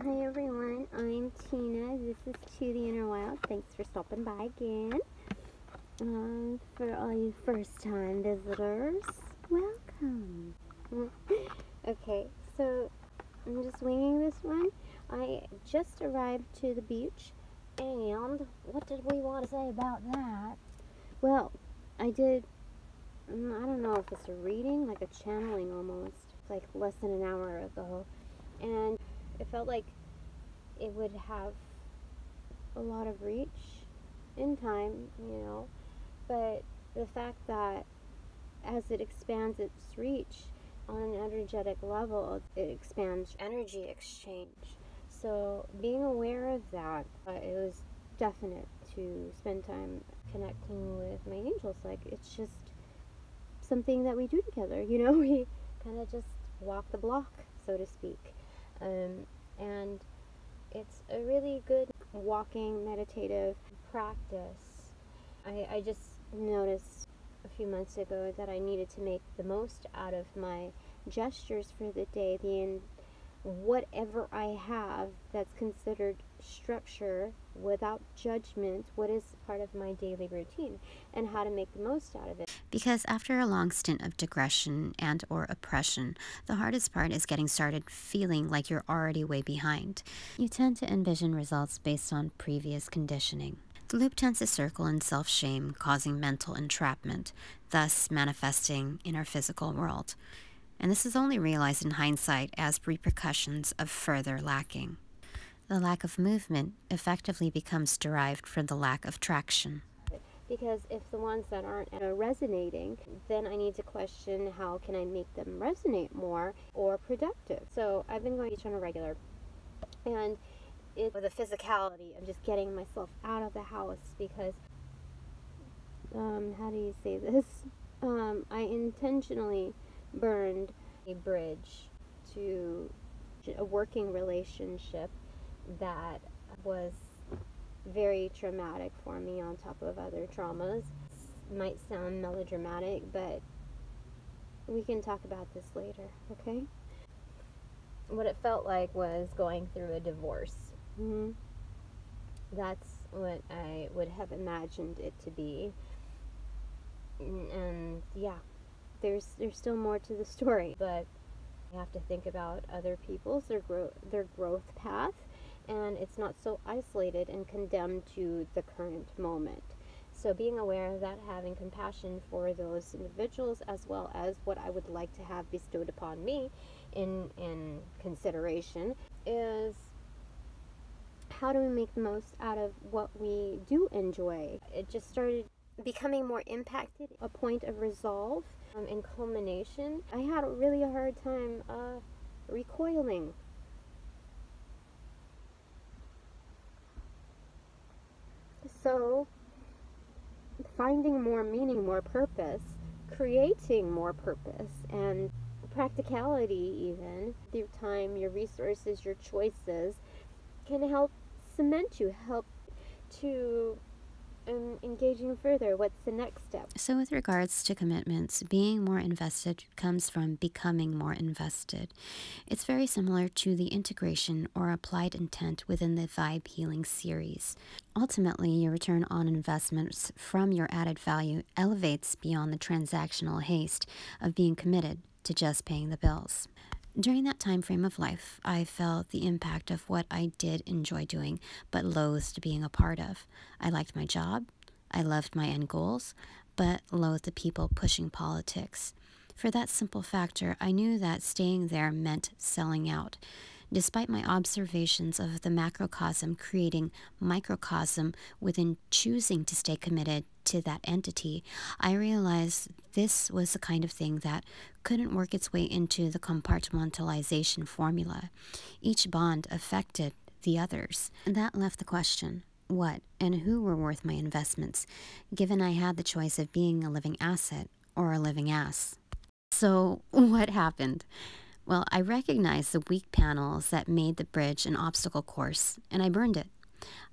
Hi everyone, I'm Tina. This is To the Inner Wild. Thanks for stopping by again. For all you first-time visitors, welcome. Okay, so I'm just winging this one. I just arrived to the beach, and what did we want to say about that? Well, I did, I don't know if it's a reading, like a channeling almost, like less than an hour ago, and it felt like it would have a lot of reach in time, but the fact that as it expands its reach on an energetic level, it expands energy exchange. So being aware of that, it was definite to spend time connecting with my angels. Like, it's just something that we do together, we kind of just walk the block, so to speak. And it's a really good walking meditative practice. I just noticed a few months ago that I needed to make the most out of my gestures for the day, whatever I have that's considered structure without judgment, what is part of my daily routine, and how to make the most out of it. Because after a long stint of digression and or oppression, the hardest part is getting started feeling like you're already way behind. You tend to envision results based on previous conditioning. The loop tends to circle in self-shame, causing mental entrapment, thus manifesting in our physical world. And this is only realized in hindsight as repercussions of further lacking. The lack of movement effectively becomes derived from the lack of traction. Because if the ones that aren't resonating, then I need to question how can I make them resonate more or productive. So I've been going to beach on a regular, and it's the physicality of just getting myself out of the house because, how do you say this? I intentionally burned a bridge to a working relationship that was very traumatic for me on top of other traumas. Might sound melodramatic, but we can talk about this later, okay? What it felt like was going through a divorce. That's what I would have imagined it to be. And yeah, there's still more to the story, but I have to think about other people's, their growth path, and it's not so isolated and condemned to the current moment. So being aware of that, having compassion for those individuals, as well as what I would like to have bestowed upon me in consideration, is how do we make the most out of what we do enjoy? It just started becoming more impacted, a point of resolve and culmination. I had a really hard time recoiling. So, finding more meaning, more purpose, creating more purpose, and practicality even, your time, your resources, your choices, can help cement you, help to engaging further. What's the next step? So with regards to commitments, being more invested comes from becoming more invested. It's very similar to the integration or applied intent within the Vibe Healing series. Ultimately, your return on investments from your added value elevates beyond the transactional haste of being committed to just paying the bills. During that time frame of life, I felt the impact of what I did enjoy doing, but loathed being a part of. I liked my job, I loved my end goals, but loathed the people pushing politics. For that simple factor, I knew that staying there meant selling out. Despite my observations of the macrocosm creating microcosm within choosing to stay committed to that entity, I realized this was the kind of thing that couldn't work its way into the compartmentalization formula. Each bond affected the others. And that left the question, what and who were worth my investments, given I had the choice of being a living asset or a living ass. So what happened? Well, I recognized the weak panels that made the bridge an obstacle course, and I burned it.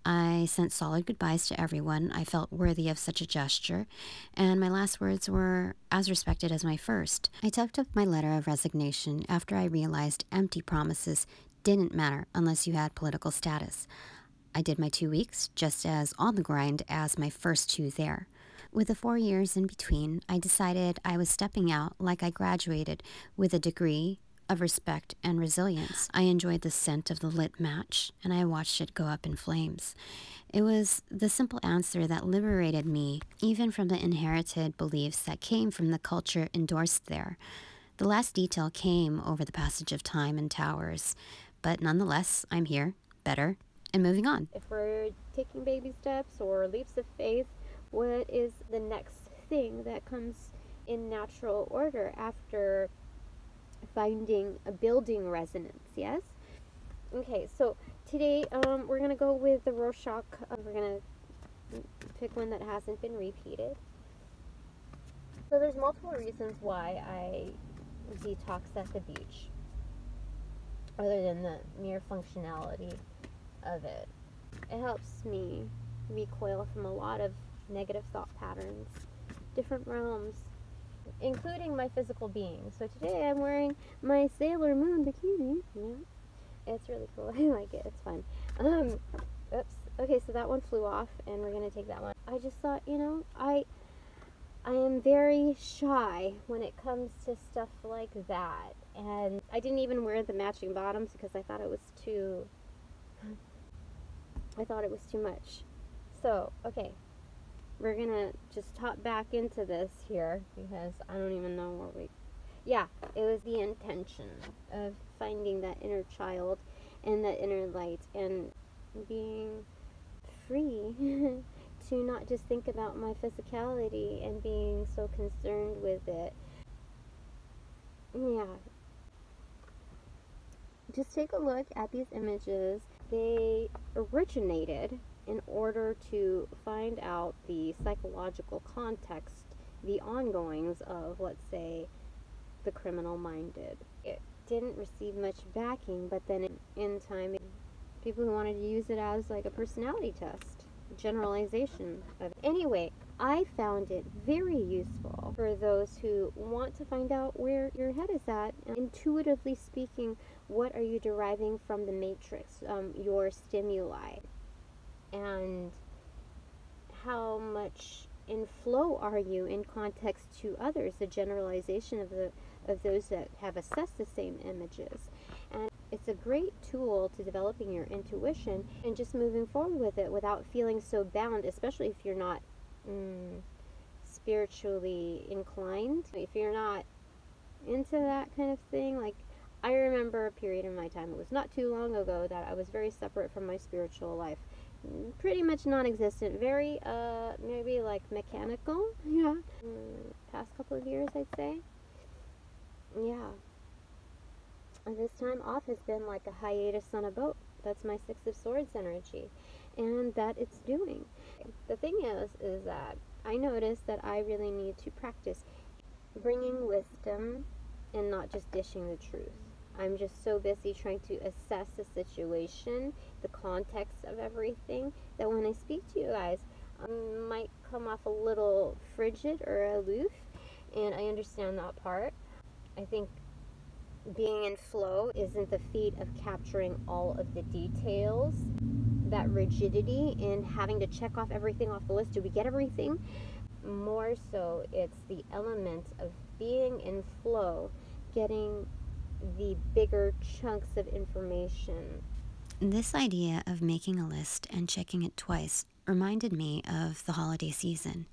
I sent solid goodbyes to everyone I felt worthy of such a gesture, and my last words were as respected as my first. I tucked up my letter of resignation after I realized empty promises didn't matter unless you had political status. I did my 2 weeks just as on the grind as my first 2 there. With the 4 years in between, I decided I was stepping out like I graduated with a degree of respect and resilience. I enjoyed the scent of the lit match, and I watched it go up in flames. It was the simple answer that liberated me, even from the inherited beliefs that came from the culture endorsed there. The last detail came over the passage of time and towers, but nonetheless, I'm here, better, and moving on. If we're taking baby steps or leaps of faith, what is the next thing that comes in natural order after finding a building resonance? Yes? Okay, so today we're going to go with the Rorschach. We're going to pick one that hasn't been repeated. So there's multiple reasons why I detox at the beach, other than the mere functionality of it. It helps me recoil from a lot of negative thought patterns, different realms, including my physical being. So today I'm wearing my Sailor Moon bikini. Yeah, it's really cool. I like it. It's fun. Oops. Okay, so that one flew off, and we're gonna take that one. I just thought, I am very shy when it comes to stuff like that, and I didn't even wear the matching bottoms because I thought it was too much. So, okay, we're gonna just hop back into this here because I don't even know where it was the intention of finding that inner child and that inner light and being free to not just think about my physicality and being so concerned with it. Yeah. Just take a look at these images. They originated in order to find out the psychological context, the ongoings of, let's say, the criminal minded. It didn't receive much backing, but then in time, people who wanted to use it as like a personality test, generalization of it. Anyway, I found it very useful for those who want to find out where your head is at. Intuitively speaking, what are you deriving from the matrix, your stimuli, and how much in flow are you in context to others, the generalization of those that have assessed the same images. And it's a great tool to developing your intuition and just moving forward with it without feeling so bound, especially if you're not spiritually inclined. If you're not into that kind of thing, like I remember a period in my time, it was not too long ago, that I was very separate from my spiritual life. Pretty much non-existent, very maybe like mechanical. Yeah. Past couple of years, I'd say. Yeah. And this time off has been like a hiatus on a boat. That's my Six of Swords energy, and that it's doing. The thing is that I noticed that I really need to practice bringing wisdom and not just dishing the truth. I'm just so busy trying to assess the situation, the context of everything, that when I speak to you guys, I might come off a little frigid or aloof, and I understand that part. I think being in flow isn't the feat of capturing all of the details, that rigidity in having to check off everything off the list. Do we get everything? More so, it's the element of being in flow, getting the bigger chunks of information. This idea of making a list and checking it twice reminded me of the holiday season.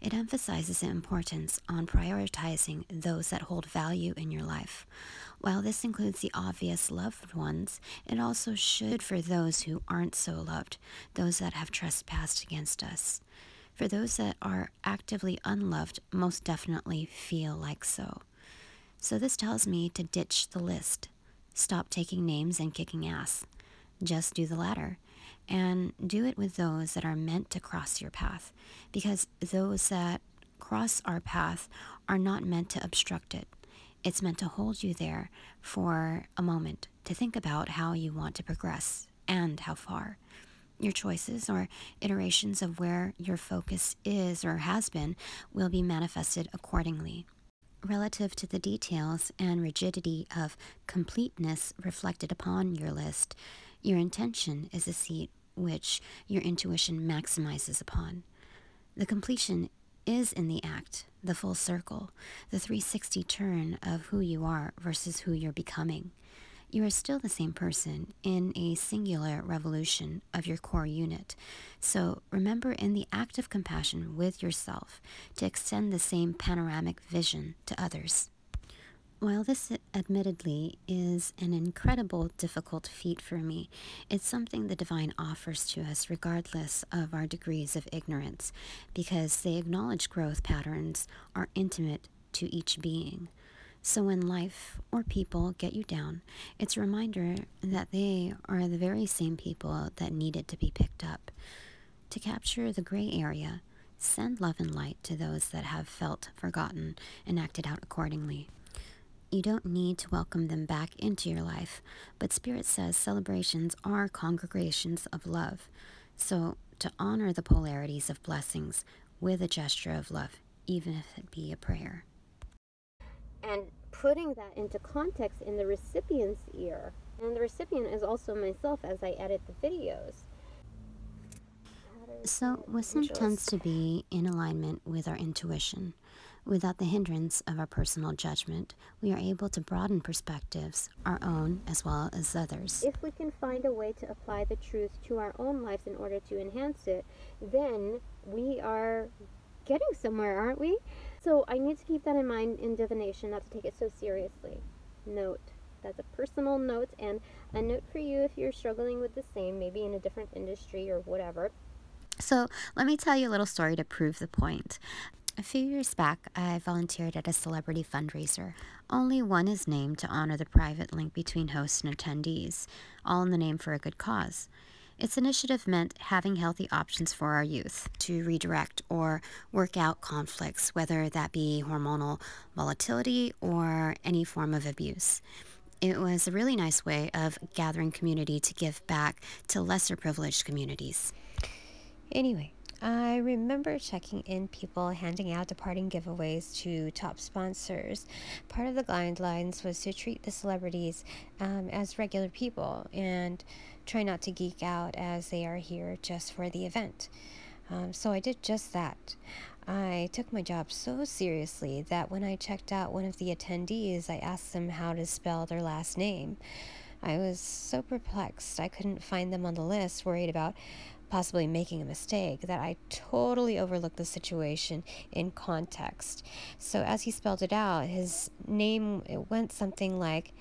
It emphasizes the importance on prioritizing those that hold value in your life. While this includes the obvious loved ones, it also should for those who aren't so loved, those that have trespassed against us. For those that are actively unloved, most definitely feel like so. So this tells me to ditch the list. Stop taking names and kicking ass. Just do the latter. And do it with those that are meant to cross your path. Because those that cross our path are not meant to obstruct it. It's meant to hold you there for a moment to think about how you want to progress and how far. Your choices or iterations of where your focus is or has been will be manifested accordingly. relative to the details and rigidity of completeness reflected upon your list, your intention is a seat which your intuition maximizes upon. The completion is in the act, the full circle, the 360 turn of who you are versus who you're becoming. You are still the same person in a singular revolution of your core unit. So remember, in the act of compassion with yourself, to extend the same panoramic vision to others. While this admittedly is an incredible difficult feat for me, it's something the divine offers to us regardless of our degrees of ignorance, because they acknowledge growth patterns are intimate to each being. So when life or people get you down, it's a reminder that they are the very same people that needed to be picked up. To capture the gray area, send love and light to those that have felt forgotten and acted out accordingly. You don't need to welcome them back into your life, but Spirit says celebrations are congregations of love. So to honor the polarities of blessings with a gesture of love, even if it be a prayer. And putting that into context in the recipient's ear. And the recipient is also myself as I edit the videos. So wisdom tends to be in alignment with our intuition. Without the hindrance of our personal judgment, we are able to broaden perspectives, our own as well as others. If we can find a way to apply the truth to our own lives in order to enhance it, then we are getting somewhere, aren't we? So I need to keep that in mind in divination, not to take it so seriously. Note. That's a personal note, and a note for you if you're struggling with the same, maybe in a different industry or whatever. So let me tell you a little story to prove the point. A few years back, I volunteered at a celebrity fundraiser. Only one is named to honor the private link between hosts and attendees, all in the name for a good cause. Its initiative meant having healthy options for our youth to redirect or work out conflicts, whether that be hormonal volatility or any form of abuse. It was a really nice way of gathering community to give back to lesser privileged communities. Anyway, I remember checking in people handing out departing giveaways to top sponsors. Part of the guidelines was to treat the celebrities as regular people and try not to geek out as they are here just for the event. So I did just that. I took my job so seriously that when I checked out one of the attendees, I asked them how to spell their last name. I was so perplexed I couldn't find them on the list, worried about possibly making a mistake, that I totally overlooked the situation in context. So as he spelled it out, his name, it went something like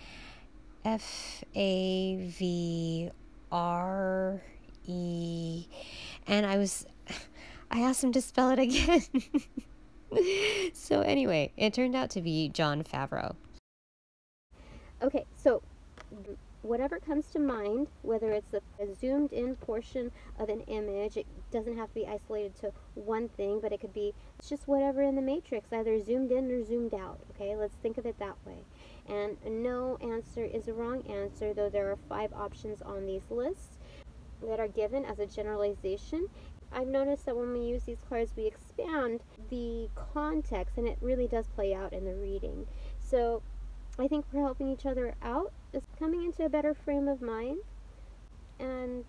Favre, and I asked him to spell it again. So anyway, it turned out to be Jon Favreau. Okay, so whatever comes to mind, whether it's a zoomed in portion of an image, it doesn't have to be isolated to one thing, but it could be, it's just whatever in the matrix, either zoomed in or zoomed out, okay? Let's think of it that way. And no answer is a wrong answer, though there are 5 options on these lists that are given as a generalization. I've noticed that when we use these cards, we expand the context, and it really does play out in the reading. So I think we're helping each other out. It's coming into a better frame of mind, and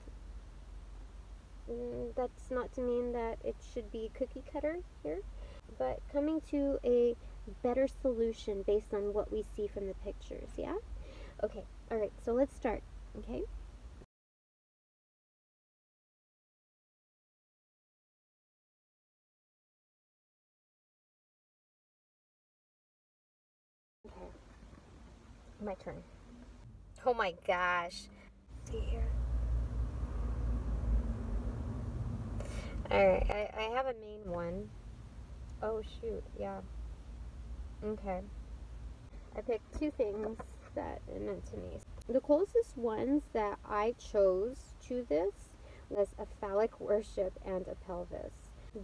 that's not to mean that it should be cookie cutter here, but coming to a better solution based on what we see from the pictures, yeah? Okay, all right, so let's start, okay? Okay, my turn. Oh my gosh. See here. Alright, I have a main one. Oh shoot, yeah. Okay. I picked 2 things that it meant to me. The closest ones that I chose to this was a phallic worship and a pelvis.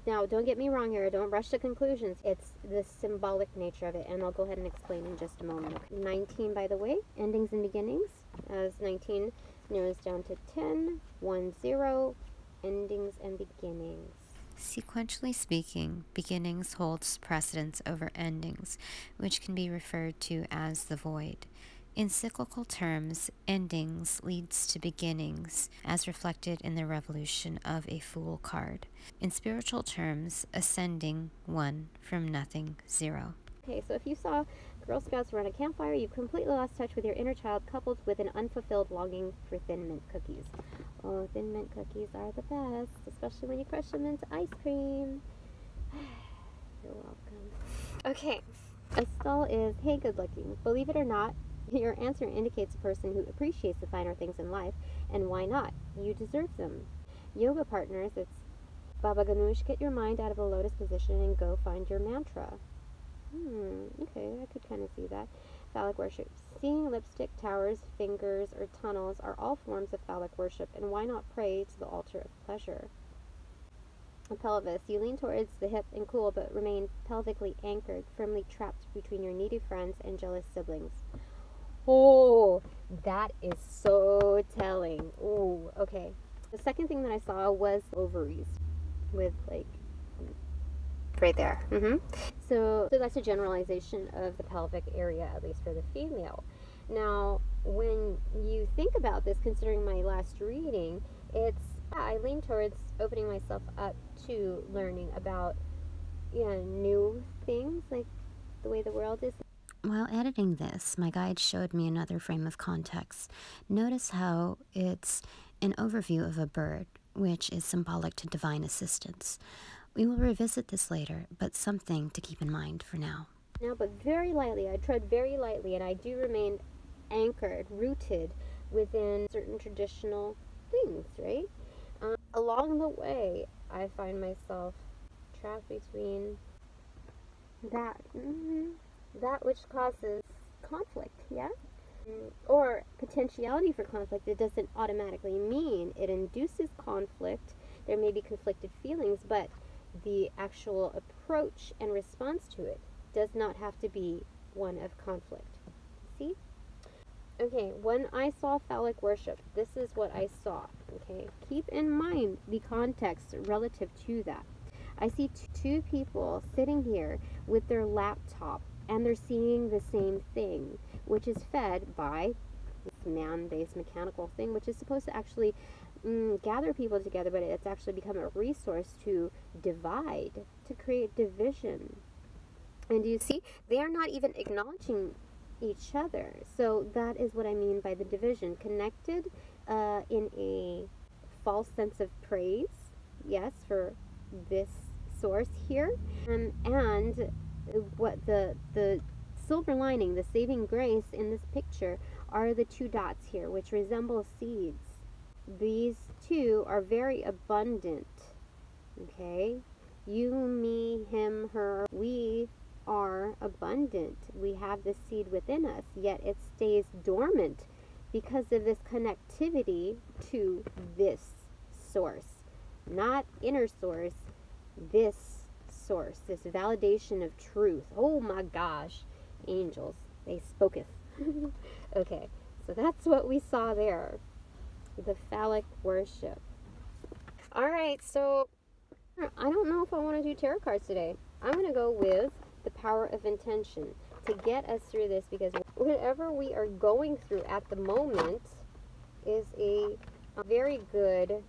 Now, don't get me wrong here. Don't rush to conclusions. It's the symbolic nature of it, and I'll go ahead and explain in just a moment. 19, by the way, endings and beginnings, as 19 narrows down to 10, 1, 0, endings and beginnings. Sequentially speaking, beginnings holds precedence over endings, which can be referred to as the void. In cyclical terms, endings leads to beginnings, as reflected in the revolution of a Fool card. In spiritual terms, ascending 1 from nothing 0. Okay, so if you saw Girl Scouts around a campfire, you've completely lost touch with your inner child, coupled with an unfulfilled longing for Thin Mint cookies. Oh, Thin Mint cookies are the best, especially when you crush them into ice cream. You're welcome. Okay, Estelle is, hey, good looking. Believe it or not, your answer indicates a person who appreciates the finer things in life, and why not? You deserve them. Yoga partners, it's Baba Ganoush, get your mind out of a lotus position and go find your mantra. Okay, I could kind of see that. Phallic worship. Seeing lipstick, towers, fingers, or tunnels are all forms of phallic worship, and why not pray to the altar of pleasure? A pelvis. You lean towards the hip and cool, but remain pelvically anchored, firmly trapped between your needy friends and jealous siblings. Oh, that is so telling. Oh, okay. The second thing that I saw was ovaries with like right there. So that's a generalization of the pelvic area, at least for the female. Now, when you think about this, considering my last reading, I lean towards opening myself up to learning about new things, like the way the world is. While editing this, my guide showed me another frame of context. Notice how it's an overview of a bird, which is symbolic to divine assistance. We will revisit this later, but something to keep in mind for now. Now, but very lightly, I tread very lightly, and I do remain anchored, rooted within certain traditional things, right? Along the way, I find myself trapped between that which causes conflict, yeah? Or potentiality for conflict. It doesn't automatically mean it induces conflict. There may be conflicted feelings, but the actual approach and response to it does not have to be one of conflict. See? Okay, when I saw phallic worship, this is what I saw, okay? Keep in mind the context relative to that. I see two people sitting here with their laptop, and they're seeing the same thing, which is fed by this man-based mechanical thing, which is supposed to actually gather people together, but it's actually become a resource to divide, to create division. And you see, they are not even acknowledging each other. So that is what I mean by the division. Connected in a false sense of praise, yes, for this source here. And what the silver lining, the saving grace in this picture are the two dots here, which resemble seeds. These two are very abundant, okay? You, me, him, her, we are abundant. We have the seed within us, yet it stays dormant because of this connectivity to this source. Not inner source, this source, this validation of truth. Oh my gosh, angels, they spoketh. Okay, so that's what we saw there. The phallic worship. Alright, so I don't know if I want to do tarot cards today. I'm going to go with the power of intention to get us through this, because whatever we are going through at the moment is a very good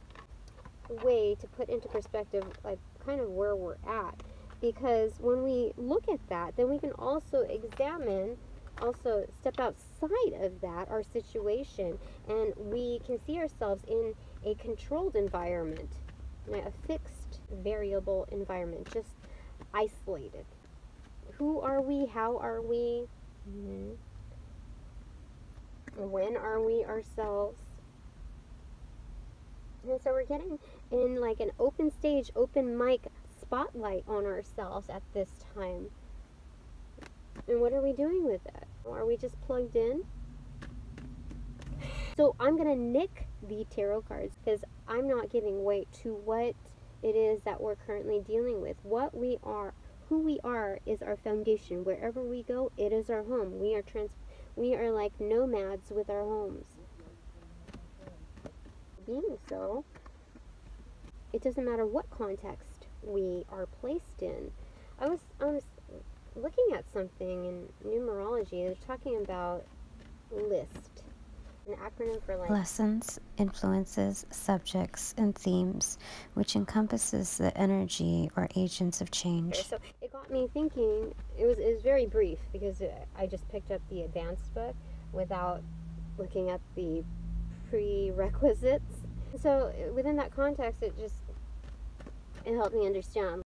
way to put into perspective like kind of where we're at, because when we look at that, then we can also examine, also step outside of that, our situation, and we can see ourselves in a controlled environment, a fixed variable environment, just isolated. Who are we? How are we? When are we ourselves? And so we're getting in like an open stage, open mic spotlight on ourselves at this time. And what are we doing with it? Are we just plugged in? So I'm going to nick the tarot cards because I'm not giving weight to what it is that we're currently dealing with. What we are, who we are is our foundation. Wherever we go, it is our home. We are like nomads with our homes. Being so, it doesn't matter what context we are placed in. I was looking at something in numerology. They're talking about list, an acronym for like lessons, influences, subjects, and themes, which encompasses the energy or agents of change. So it got me thinking. It was very brief because I just picked up the advanced book without looking at the prerequisites. So within that context, it helped me understand